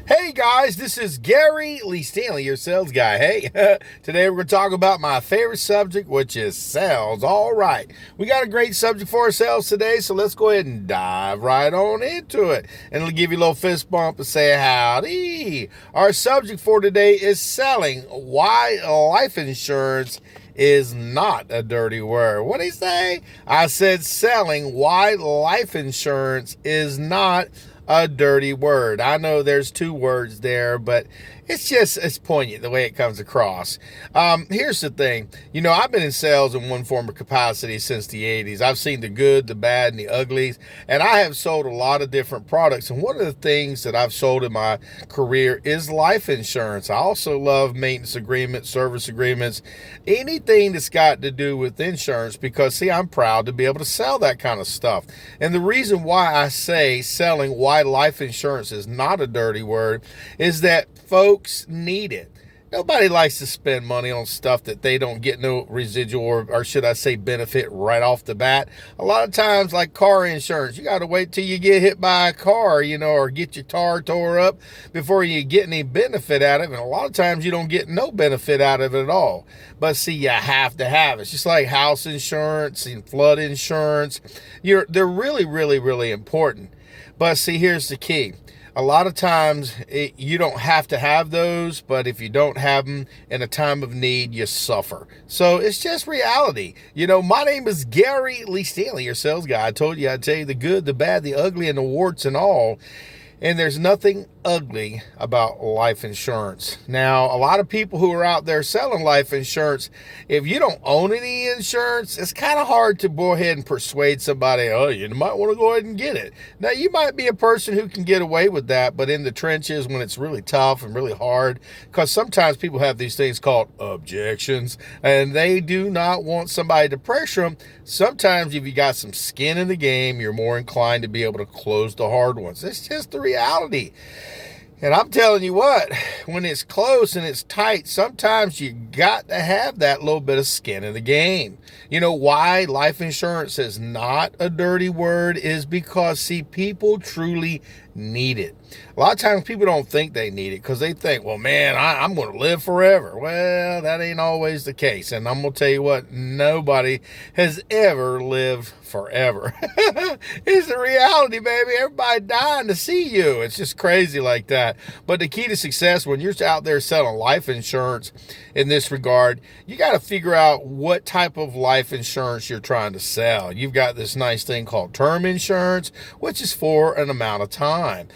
Hey guys, this is Gary Lee Stanley, your sales guy. Hey, today we're going to talk about my favorite subject, which is sales. All right, we got a great subject for ourselves today, so let's go ahead and dive right on into it. And I'll give you a little fist bump and say howdy. Our subject for today is selling. Why life insurance is not a dirty word. What did he say? I said selling. Why life insurance is not a dirty word. I know there's two words there, but it's poignant the way it comes across. Here's the thing. I've been in sales in one form of capacity since the 80s. I've seen the good, the bad, and the uglies, and I have sold a lot of different products. And one of the things that I've sold in my career is life insurance. I also love maintenance agreements, service agreements, anything that's got to do with insurance, because see, I'm proud to be able to sell that kind of stuff. And the reason why I say selling, why life insurance is not a dirty word, is that folks need it. Nobody likes to spend money on stuff that they don't get no residual or should I say benefit right off the bat. A lot of times, like car insurance, you got to wait till you get hit by a car, or get your car tore up before you get any benefit out of it. And a lot of times you don't get no benefit out of it at all. But see, you have to have it. It's just like house insurance and flood insurance. They're really, really, really important. But see, here's the key. A lot of times you don't have to have those, but if you don't have them in a time of need, you suffer. So it's just reality. My name is Gary Lee Stanley, your sales guy. I told you I'd tell you the good, the bad, the ugly, and the warts and all. And there's nothing ugly about life insurance. Now, a lot of people who are out there selling life insurance, if you don't own any insurance, it's kind of hard to go ahead and persuade somebody, oh, you might want to go ahead and get it. Now, you might be a person who can get away with that, but in the trenches when it's really tough and really hard, because sometimes people have these things called objections, and they do not want somebody to pressure them. Sometimes if you got some skin in the game, you're more inclined to be able to close the hard ones. It's just the reality. And I'm telling you what, when it's close and it's tight, sometimes you got to have that little bit of skin in the game. Why life insurance is not a dirty word is because, see, people truly need it. A lot of times people don't think they need it because they think, well, man, I'm going to live forever. Well, that ain't always the case. And I'm going to tell you what, nobody has ever lived forever. It's the reality, baby. Everybody dying to see you. It's just crazy like that. But the key to success when you're out there selling life insurance in this regard, you got to figure out what type of life insurance you're trying to sell. You've got this nice thing called term insurance, which is for an amount of time.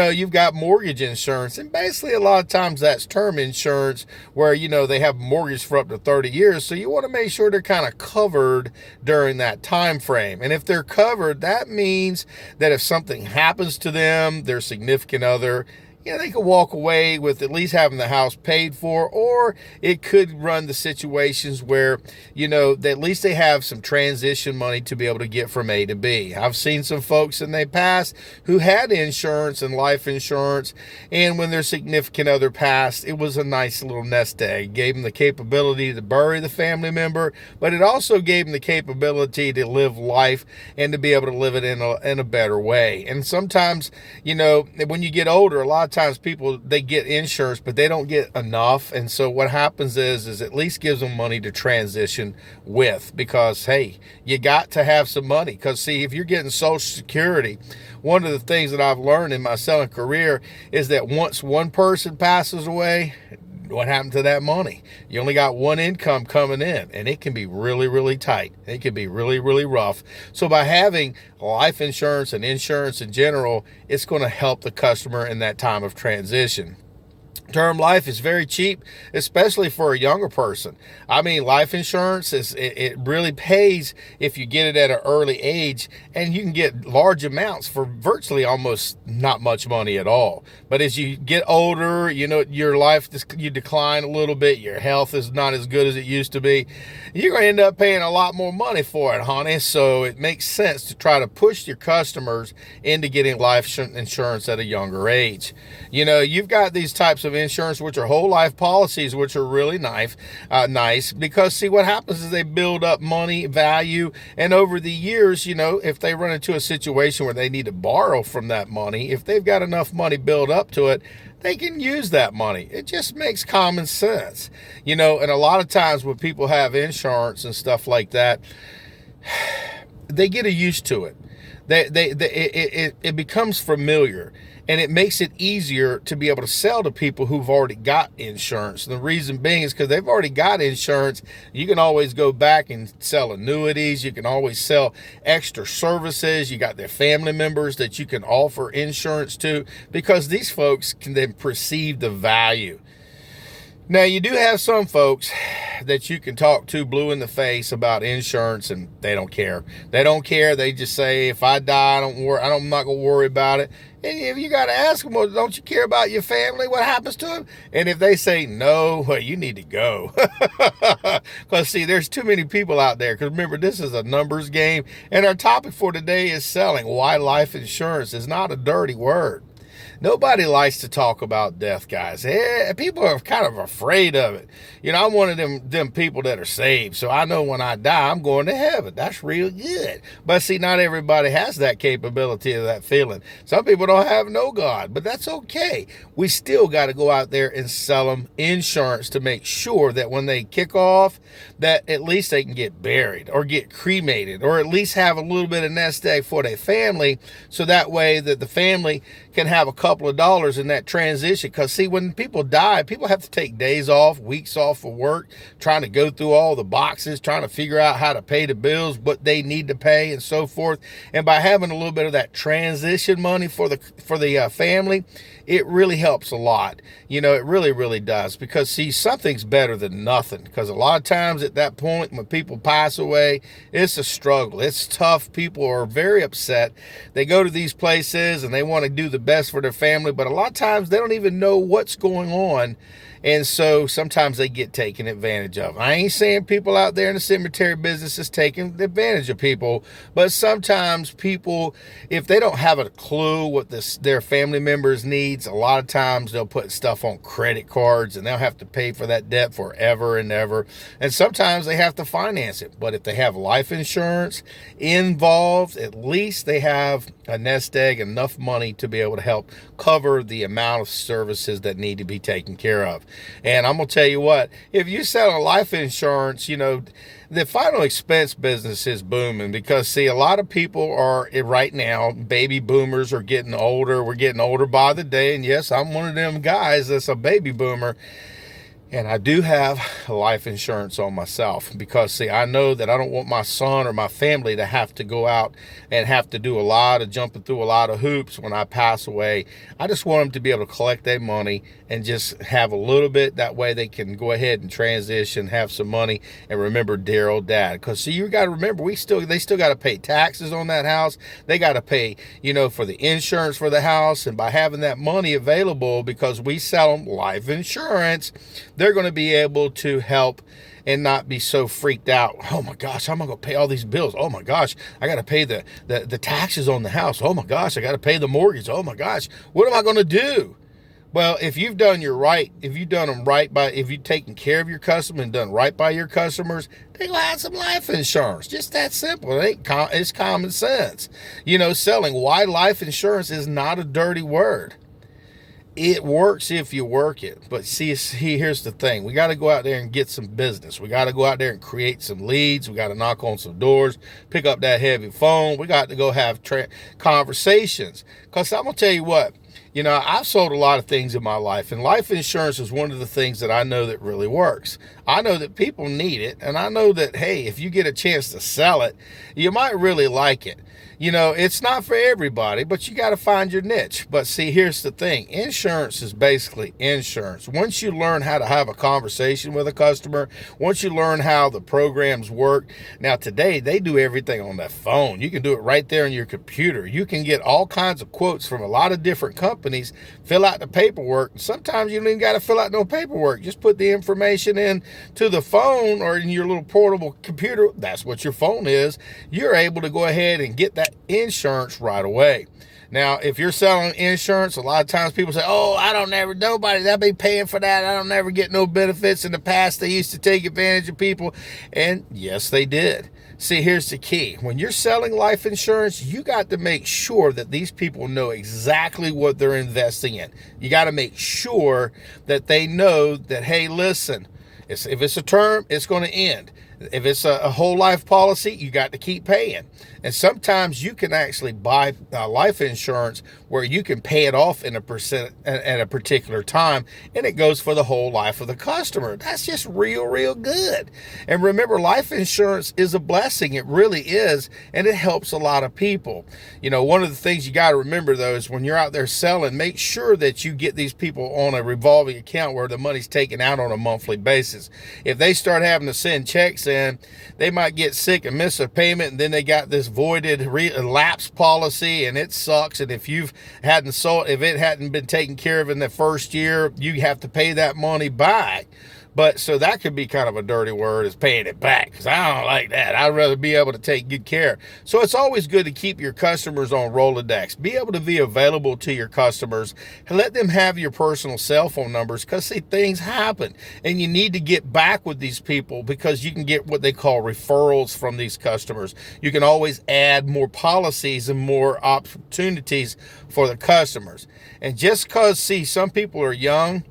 You've got mortgage insurance, and basically a lot of times that's term insurance where, they have mortgage for up to 30 years. So you want to make sure they're kind of covered during that time frame. And if they're covered, that means that if something happens to them, their significant other, they could walk away with at least having the house paid for, or it could run the situations where, at least they have some transition money to be able to get from A to B. I've seen some folks in the past who had insurance and life insurance, and when their significant other passed, it was a nice little nest egg. It gave them the capability to bury the family member, but it also gave them the capability to live life and to be able to live it in a better way. And sometimes, when you get older, a lot of times people, they get insurance, but they don't get enough. And so what happens is at least gives them money to transition with, because, hey, you got to have some money. Because, see, if you're getting Social Security, one of the things that I've learned in my selling career is that once one person passes away, what happened to that money? You only got one income coming in, and it can be really, really tight. It can be really, really rough. So by having life insurance and insurance in general, it's going to help the customer in that time of transition. Term life is very cheap, especially for a younger person. I mean, life insurance it really pays if you get it at an early age, and you can get large amounts for virtually almost not much money at all. But as you get older, your life, you decline a little bit, your health is not as good as it used to be, you're going to end up paying a lot more money for it, honey. So it makes sense to try to push your customers into getting life insurance at a younger age. You've got these types of insurance, which are whole life policies, which are really nice because see what happens is they build up money value, and over the years, if they run into a situation where they need to borrow from that money, if they've got enough money built up to it, they can use that money. It just makes common sense, and a lot of times when people have insurance and stuff like that, they get used to it. It becomes familiar, and it makes it easier to be able to sell to people who've already got insurance. And the reason being is because they've already got insurance. You can always go back and sell annuities. You can always sell extra services. You got their family members that you can offer insurance to, because these folks can then perceive the value. Now, you do have some folks that you can talk to blue in the face about insurance, and they don't care. They don't care. They just say, if I die, I'm not going to worry about it. And if you got to ask them, well, don't you care about your family? What happens to them? And if they say no, well, you need to go. Because, see, there's too many people out there. Because remember, this is a numbers game. And our topic for today is selling. Why life insurance is not a dirty word. Nobody likes to talk about death, guys. People are kind of afraid of it. I'm one of them people that are saved, so I know when I die, I'm going to heaven. That's real good. But see, not everybody has that capability of that feeling. Some people don't have no God, but that's okay. We still got to go out there and sell them insurance to make sure that when they kick off, that at least they can get buried or get cremated, or at least have a little bit of nest egg for their family, so that way that the family can have a couple of dollars in that transition. Because see, when people die, people have to take days off, weeks off for work, trying to go through all the boxes, trying to figure out how to pay the bills, what they need to pay, and so forth. And by having a little bit of that transition money for the family, it really helps a lot. It really, really does. Because see, something's better than nothing. Because a lot of times at that point, when people pass away, it's a struggle. It's tough. People are very upset. They go to these places and they want to do the best for their family, but a lot of times they don't even know what's going on. And so sometimes they get taken advantage of. I ain't saying people out there in the cemetery business is taking advantage of people, but sometimes people, if they don't have a clue what their family members needs, a lot of times they'll put stuff on credit cards and they'll have to pay for that debt forever and ever. And sometimes they have to finance it. But if they have life insurance involved, at least they have a nest egg, enough money to be able to help cover the amount of services that need to be taken care of. And I'm going to tell you what, if you sell a life insurance, the final expense business is booming, because see, a lot of people are right now, baby boomers are getting older. We're getting older by the day. And yes, I'm one of them guys that's a baby boomer. And I do have life insurance on myself, because see, I know that I don't want my son or my family to have to go out and have to do a lot of jumping through a lot of hoops when I pass away. I just want them to be able to collect their money and just have a little bit. That way they can go ahead and transition, have some money, and remember dear old dad. Because see, you got to remember, they still got to pay taxes on that house. They got to pay, for the insurance for the house. And by having that money available, because we sell them life insurance, they're going to be able to help and not be so freaked out. Oh my gosh, how am I going to pay all these bills? Oh my gosh, I got to pay the taxes on the house. Oh my gosh, I got to pay the mortgage. Oh my gosh, what am I going to do? Well, if you've done if you've done them right if you've taken care of your customer and done right by your customers, they gonna have some life insurance. Just that simple. It's common sense. Selling why life insurance is not a dirty word. It works if you work it. But see, here's the thing. We got to go out there and get some business. We got to go out there and create some leads. We got to knock on some doors, pick up that heavy phone. We got to go have conversations. Because I'm going to tell you what, I've sold a lot of things in my life, and life insurance is one of the things that I know that really works. I know that people need it, and I know that, hey, if you get a chance to sell it, you might really like it. It's not for everybody, but you got to find your niche. But see, here's the thing. Insurance is basically insurance. Once you learn how to have a conversation with a customer, once you learn how the programs work. Now, today, they do everything on that phone. You can do it right there on your computer. You can get all kinds of quotes from a lot of different companies, fill out the paperwork. Sometimes you don't even got to fill out no paperwork. Just put the information in to the phone or in your little portable computer. That's what your phone is. You're able to go ahead and get that insurance right away. Now, if you're selling insurance, a lot of times people say, oh, I don't never, nobody, they'll be paying for that. I don't never get no benefits. In the past, they used to take advantage of people. And yes, they did. See, here's the key. When you're selling life insurance, you got to make sure that these people know exactly what they're investing in. You got to make sure that they know that, hey, listen, if it's a term, it's going to end. If it's a whole life policy, you got to keep paying. And sometimes you can actually buy life insurance where you can pay it off in at a particular time, and it goes for the whole life of the customer. That's just real good. And remember, life insurance is a blessing. It really is, and it helps a lot of people. You know, one of the things you got to remember, though, is when you're out there selling, make sure that you get these people on a revolving account where the money's taken out on a monthly basis. If they start having to send checks in, they might get sick and miss a payment, and then they got this voided lapse policy, and it sucks. And if if it hadn't been taken care of in the first year, you have to pay that money back. But so that could be kind of a dirty word, is paying it back, because I don't like that. I'd rather be able to take good care. So it's always good to keep your customers on Rolodex. Be able to be available to your customers and let them have your personal cell phone numbers, because see, things happen and you need to get back with these people, because you can get what they call referrals from these customers. You can always add more policies and more opportunities for the customers. And just because, see, some people are young,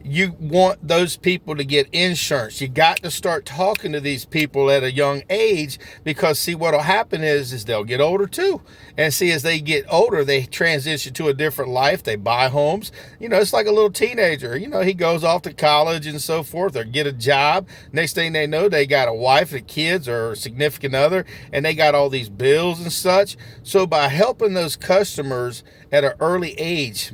you want those people to get insurance. You got to start talking to these people at a young age, because see, what'll happen is they'll get older too. And see, as they get older, they transition to a different life. They buy homes. You know, it's like a little teenager. You know, he goes off to college and so forth, or get a job. Next thing they know, they got a wife and kids or a significant other, and they got all these bills and such. So by helping those customers at an early age,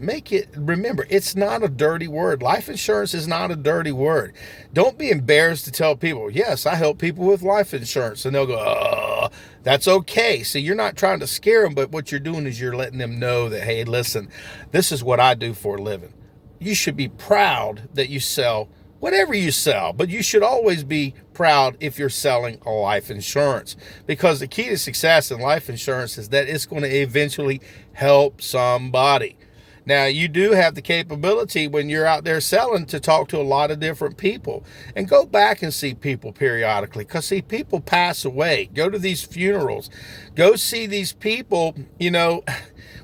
remember, it's not a dirty word. Life insurance is not a dirty word. Don't be embarrassed to tell people, yes, I help people with life insurance. And they'll go, oh, that's okay. See, you're not trying to scare them, but what you're doing is you're letting them know that, hey, listen, this is what I do for a living. You should be proud that you sell whatever you sell, but you should always be proud if you're selling a life insurance, because the key to success in life insurance is that it's going to eventually help somebody. Now, you do have the capability when you're out there selling to talk to a lot of different people, and go back and see people periodically, because see, people pass away. Go to these funerals, go see these people, you know,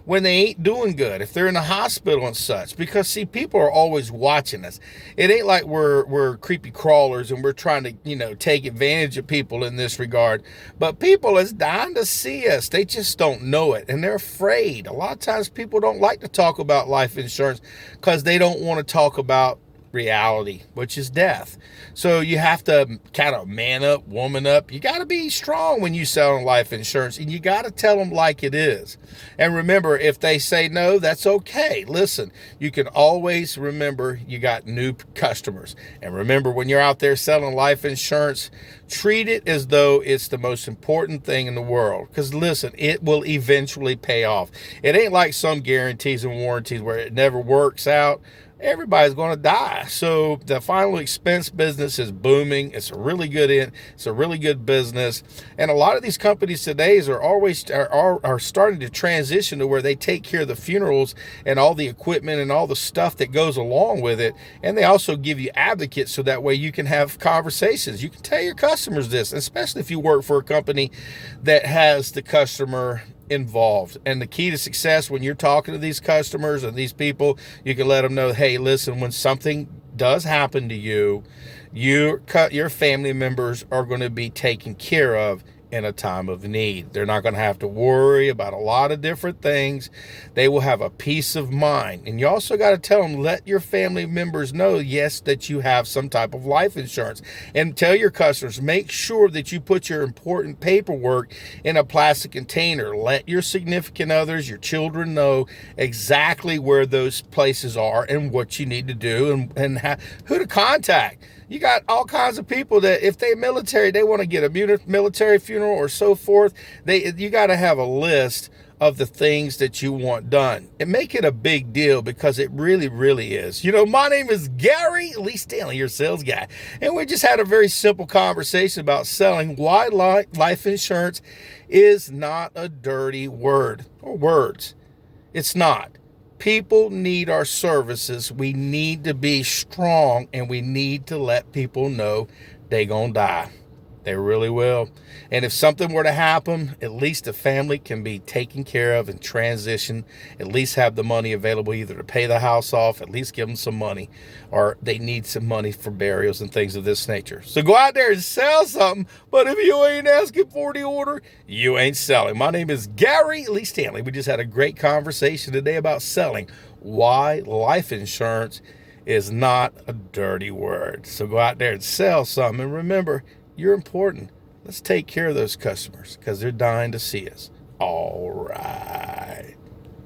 when they ain't doing good, if they're in the hospital and such, because see, people are always watching us. It ain't like we're creepy crawlers and we're trying to, you know, take advantage of people in this regard, but people is dying to see us. They just don't know it, and they're afraid. A lot of times people don't like to talk about life insurance because they don't want to talk about reality, which is death. So you have to kind of man up, woman up. You got to be strong when you sell life insurance, and you got to tell them like it is. And remember, if they say no, that's okay. Listen, you can always remember you got new customers. And remember, when you're out there selling life insurance, treat it as though it's the most important thing in the world, because listen, it will eventually pay off. It ain't like some guarantees and warranties where it never works out. Everybody's going to die. So the final expense business is booming. It's a really good business. And a lot of these companies today are starting to transition to where they take care of the funerals and all the equipment and all the stuff that goes along with it. And they also give you advocates, so that way you can have conversations. You can tell your customers this, especially if you work for a company that has the customer involved. And the key to success when you're talking to these customers and these people, you can let them know, hey, listen, when something does happen to you, your family members are going to be taken care of in a time of need. They're not going to have to worry about a lot of different things. They will have a peace of mind. And you also got to tell them, let your family members know, yes, that you have some type of life insurance. And tell your customers, make sure that you put your important paperwork in a plastic container. Let your significant others, your children, know exactly where those places are and what you need to do, and who to contact. You got all kinds of people that if they're military, they want to get a military funeral or so forth. You got to have a list of the things that you want done, and make it a big deal, because it really is. You know, my name is Gary Lee Stanley, your sales guy, and we just had a very simple conversation about selling why life insurance is not a dirty word or words. It's not. People need our services. We need to be strong, and we need to let people know they gonna die. They really will. And if something were to happen, at least the family can be taken care of and transition, at least have the money available either to pay the house off, at least give them some money, or they need some money for burials and things of this nature. So go out there and sell something, but if you ain't asking for the order, you ain't selling. My name is Gary Lee Stanley. We just had a great conversation today about selling, why life insurance is not a dirty word. So go out there and sell something, and remember, you're important. Let's take care of those customers because they're dying to see us. All right.